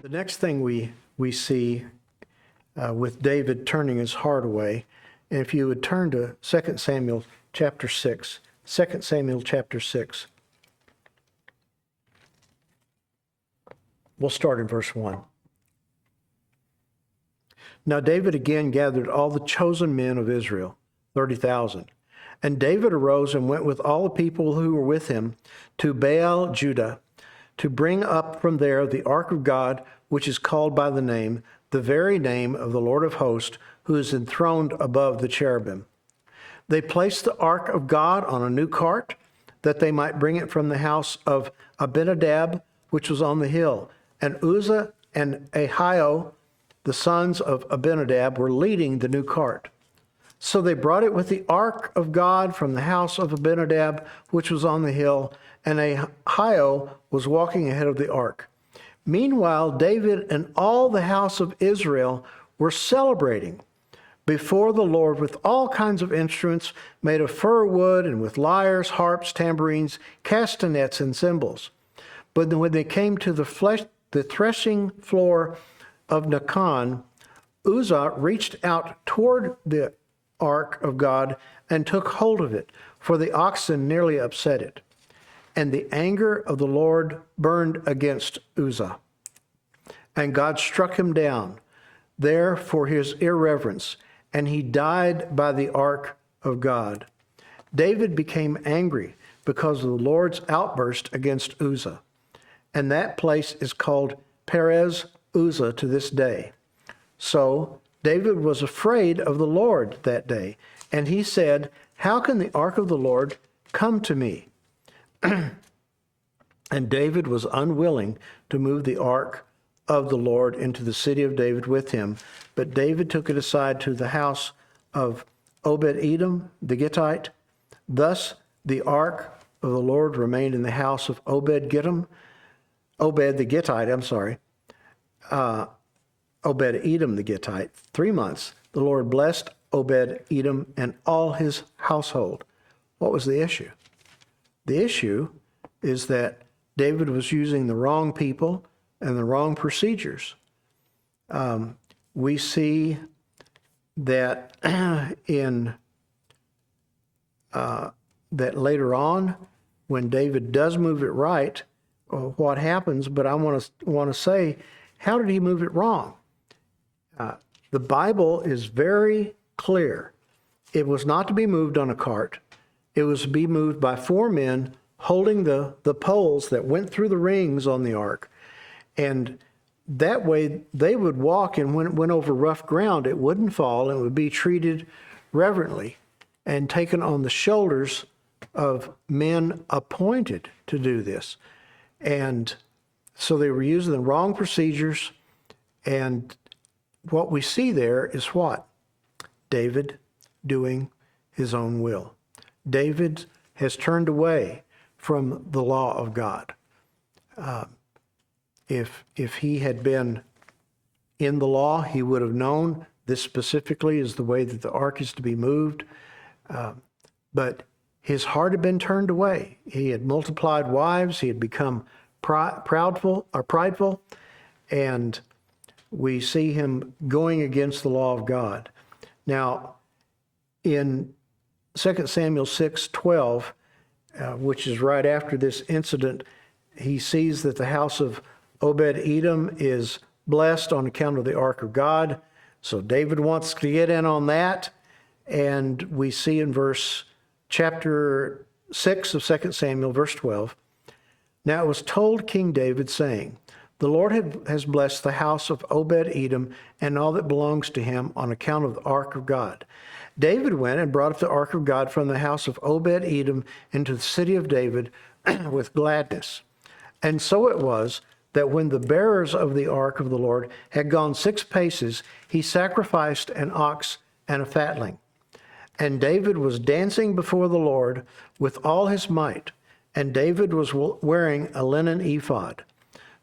The next thing we see with David turning his heart away, and if you would turn to 2 Samuel chapter 6, 2 Samuel chapter 6. We'll start in verse 1. Now David again gathered all the chosen men of Israel, 30,000. And David arose and went with all the people who were with him to Baal Judah, to bring up from there the ark of God, which is called by the name, the very name of the Lord of hosts, who is enthroned above the cherubim. They placed the ark of God on a new cart, that they might bring it from the house of Abinadab, which was on the hill. And Uzzah and Ahio, the sons of Abinadab, were leading the new cart. So they brought it with the ark of God from the house of Abinadab, which was on the hill, and Ahio was walking ahead of the ark. Meanwhile, David and all the house of Israel were celebrating before the Lord with all kinds of instruments made of fir wood and with lyres, harps, tambourines, castanets, and cymbals. But when they came to the threshing floor of Nacon, Uzzah reached out toward the ark of God and took hold of it, for the oxen nearly upset it. And the anger of the Lord burned against Uzzah, and God struck him down there for his irreverence, and he died by the ark of God. David became angry because of the Lord's outburst against Uzzah, and that place is called Perez Uzzah to this day. So David was afraid of the Lord that day, and he said, "How can the ark of the Lord come to me?" And David was unwilling to move the ark of the Lord into the city of David with him, but David took it aside to the house of Obed-Edom the Gittite. Thus the ark of the Lord remained in the house of Obed the Gittite, Obed-Edom the Gittite, 3 months. The Lord blessed Obed-Edom and all his household. What was the issue? The issue is that David was using the wrong people and the wrong procedures. We see that that later on, when David does move it right, what happens? But I want to say, how did he move it wrong? The Bible is very clear. It was not to be moved on a cart. It was to be moved by 4 men holding the poles that went through the rings on the ark. And that way they would walk, and when it went over rough ground, it wouldn't fall, and it would be treated reverently and taken on the shoulders of men appointed to do this. And so they were using the wrong procedures, and what we see there is what? David doing his own will. David has turned away from the law of God. If he had been in the law, he would have known this specifically is the way that the ark is to be moved. But his heart had been turned away. He had multiplied wives. He had become prideful, and we see him going against the law of God. Now, in 2 Samuel 6:12, which is right after this incident, he sees that the house of Obed-Edom is blessed on account of the ark of God. So David wants to get in on that. And we see in chapter 6 of 2 Samuel, verse 12, "Now it was told King David, saying, The Lord has blessed the house of Obed-Edom and all that belongs to him on account of the ark of God. David went and brought up the ark of God from the house of Obed-Edom into the city of David with gladness. And so it was that when the bearers of the ark of the Lord had gone 6 paces, he sacrificed an ox and a fatling. And David was dancing before the Lord with all his might, and David was wearing a linen ephod.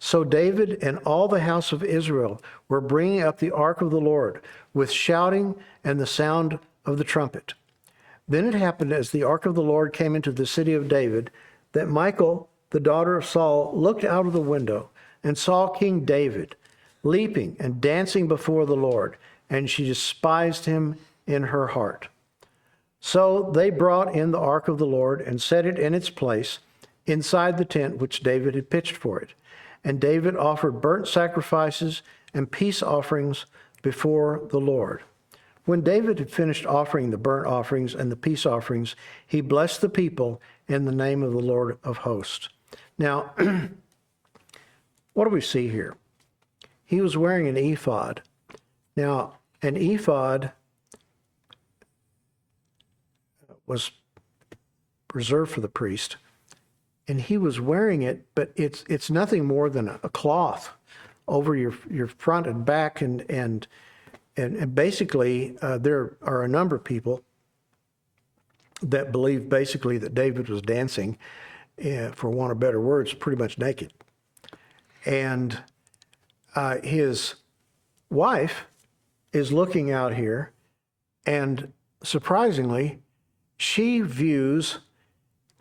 So David and all the house of Israel were bringing up the ark of the Lord with shouting and the sound of the trumpet. Then it happened, as the ark of the Lord came into the city of David, that Michal, the daughter of Saul, looked out of the window and saw King David leaping and dancing before the Lord, and she despised him in her heart. So they brought in the ark of the Lord and set it in its place inside the tent which David had pitched for it. And David offered burnt sacrifices and peace offerings before the Lord. When David had finished offering the burnt offerings and the peace offerings, he blessed the people in the name of the Lord of hosts. Now, what do we see here? He was wearing an ephod. Now, an ephod was reserved for the priest, and he was wearing it, but it's nothing more than a cloth over your front and back, and basically there are a number of people that believe basically that David was dancing, for want of better words, pretty much naked. And his wife is looking out here, and surprisingly, she views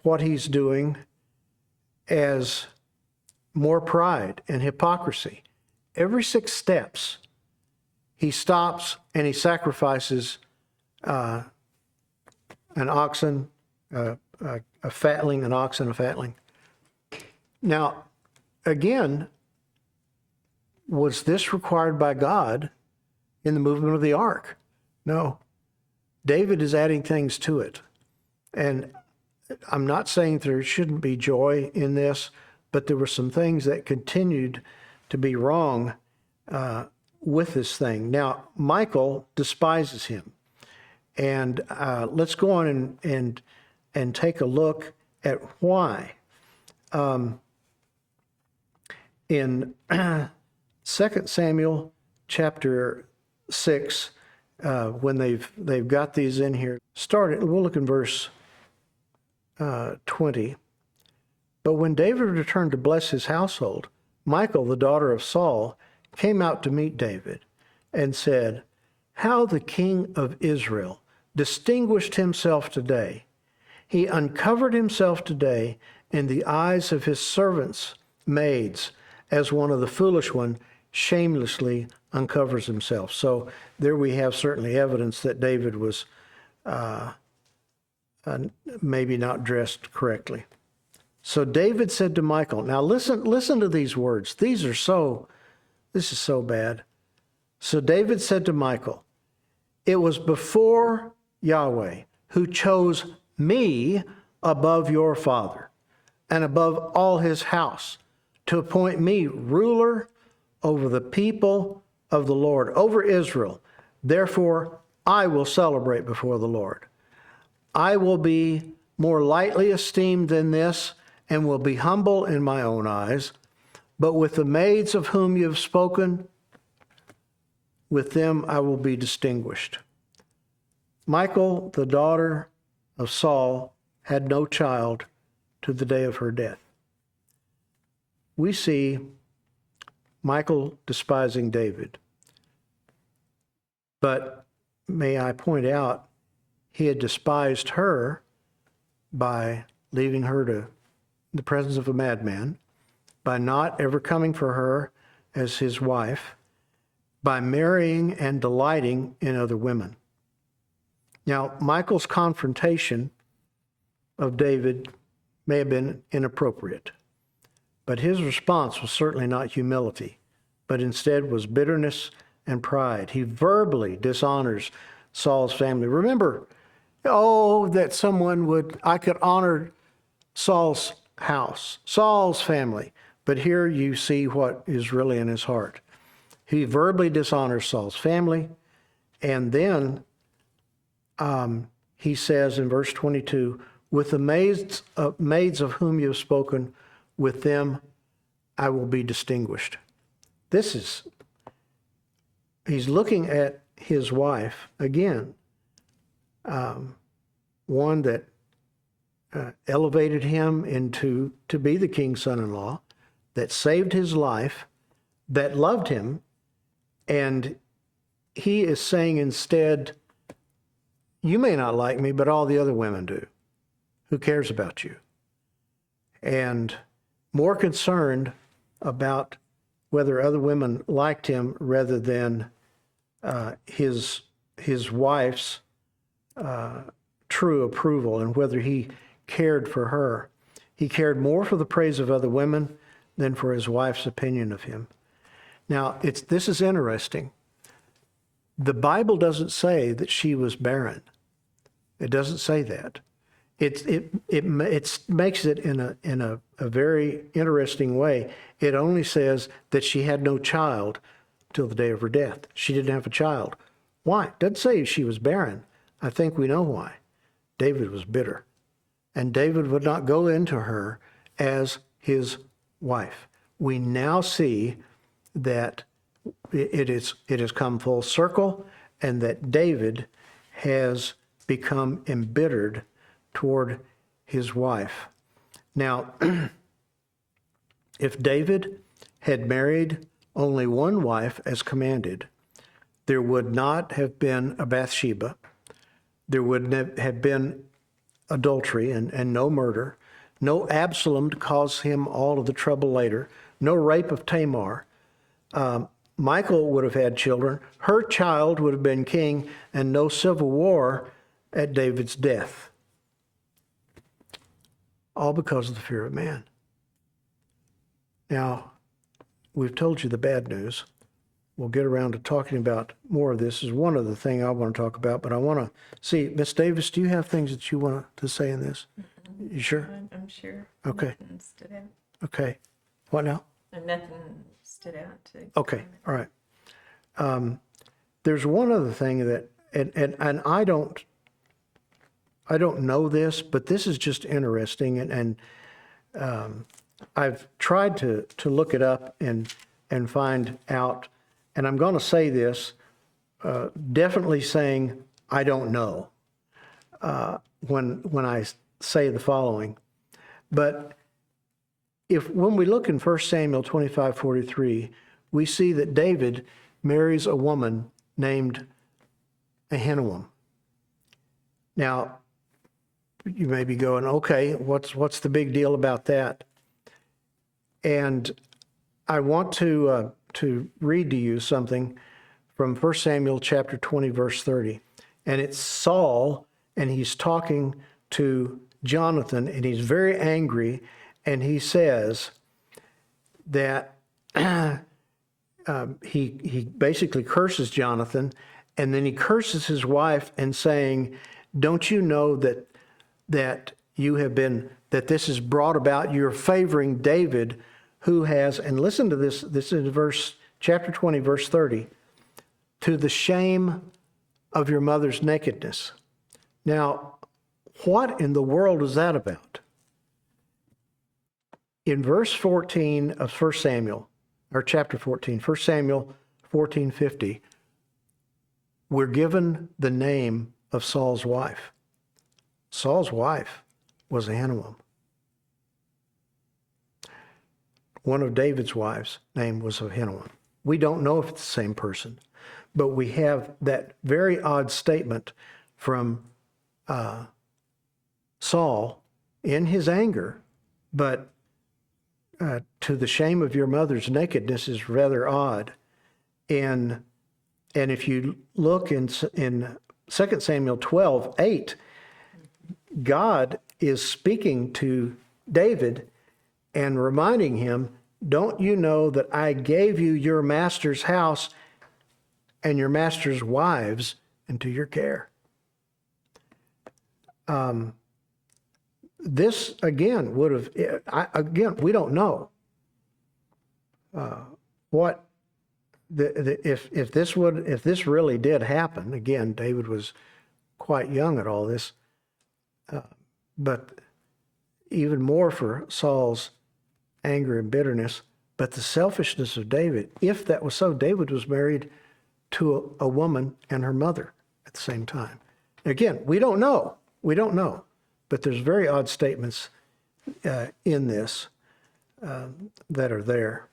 what he's doing as more pride and hypocrisy. Every 6 steps, he stops and he sacrifices an oxen, a fatling, an ox and a fatling. Now, again, was this required by God in the movement of the ark? No. David is adding things to it. And I'm not saying there shouldn't be joy in this, but there were some things that continued to be wrong with this thing. Now, Michal despises him. And let's go on and take a look at why. In 2 Samuel chapter 6, when they've got these in here, we'll look in verse 20. But when David returned to bless his household, Michal, the daughter of Saul, came out to meet David and said, "How the king of Israel distinguished himself today. He uncovered himself today in the eyes of his servants' maids, as one of the foolish one shamelessly uncovers himself." So there we have certainly evidence that David was maybe not dressed correctly. So David said to Michal, now listen to these words. This is so bad. So David said to Michal, "It was before Yahweh who chose me above your father and above all his house to appoint me ruler over the people of the Lord, over Israel. Therefore, I will celebrate before the Lord. I will be more lightly esteemed than this and will be humble in my own eyes. But with the maids of whom you have spoken, with them I will be distinguished." Michal, the daughter of Saul, had no child to the day of her death. We see Michal despising David. But may I point out, he had despised her by leaving her to the presence of a madman, by not ever coming for her as his wife, by marrying and delighting in other women. Now, Michal's confrontation of David may have been inappropriate, but his response was certainly not humility, but instead was bitterness and pride. He verbally dishonors Saul's family. Remember, that I could honor Saul's house, Saul's family, but here you see what is really in his heart. He verbally dishonors Saul's family, and then he says in verse 22, "With the maids of whom you have spoken, with them I will be distinguished." He's looking at his wife again, one that elevated him to be the king's son-in-law, that saved his life, that loved him, and he is saying instead, "You may not like me, but all the other women do. Who cares about you?" And more concerned about whether other women liked him rather than his wife's true approval, and whether he cared for her. He cared more for the praise of other women than for his wife's opinion of him. Now, this is interesting. The Bible doesn't say that she was barren. It doesn't say that. It makes it in a very interesting way. It only says that she had no child till the day of her death. She didn't have a child. Why? It doesn't say she was barren. I think we know why. David was bitter, and David would not go into her as his wife. We now see that it has come full circle, and that David has become embittered toward his wife. Now, if David had married only one wife as commanded, there would not have been a Bathsheba. There would have been adultery and no murder, no Absalom to cause him all of the trouble later, no rape of Tamar. Michal would have had children. Her child would have been king, and no civil war at David's death. All because of the fear of man. Now, we've told you the bad news. We'll get around to talking about more of this. Is one other thing I want to talk about, but I want to see, Miss Davis, do you have things that you want to say in this? Mm-hmm. You sure? I'm sure. Okay. Nothing stood out. Okay. What now? Nothing stood out. Okay. All right. There's one other thing that, and I don't know this, but this is just interesting, and I've tried to look it up and find out. And I'm going to say this, definitely saying I don't know when I say the following. But when we look in 1 Samuel 25:43, we see that David marries a woman named Ahinoam. Now, you may be going, okay, what's the big deal about that? And I want to read to you something from 1 Samuel chapter 20, verse 30. And it's Saul, and he's talking to Jonathan, and he's very angry, and he says that he basically curses Jonathan, and then he curses his wife and saying, don't you know that you have been, that this is brought about, you're favoring David, who has, and listen to this is chapter 20, verse 30, to the shame of your mother's nakedness. Now, what in the world is that about? In verse 14 of 1 Samuel, or chapter 14, 1 Samuel 14:50, we're given the name of Saul's wife. Saul's wife was Ahinoam. One of David's wives' name was Ahinoam. We don't know if it's the same person, but we have that very odd statement from Saul in his anger, but to the shame of your mother's nakedness is rather odd. And if you look in 2 Samuel 12:8, God is speaking to David and reminding him, don't you know that I gave you your master's house and your master's wives into your care? This again would have, we don't know what if this really did happen. Again, David was quite young at all this, but even more for Saul's anger and bitterness, but the selfishness of David. If that was so, David was married to a woman and her mother at the same time. Again, we don't know, but there's very odd statements in this that are there.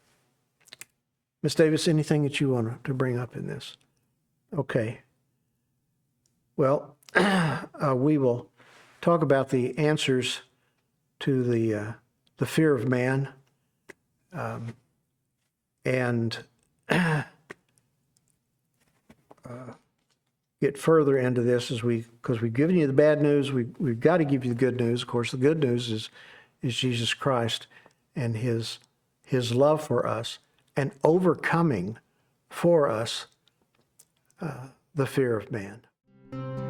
Ms. Davis, anything that you want to bring up in this? Okay. Well, we will talk about the answers to the fear of man. and get further into this because we've given you the bad news. We've got to give you the good news. Of course, the good news is Jesus Christ and his love for us and overcoming for us the fear of man.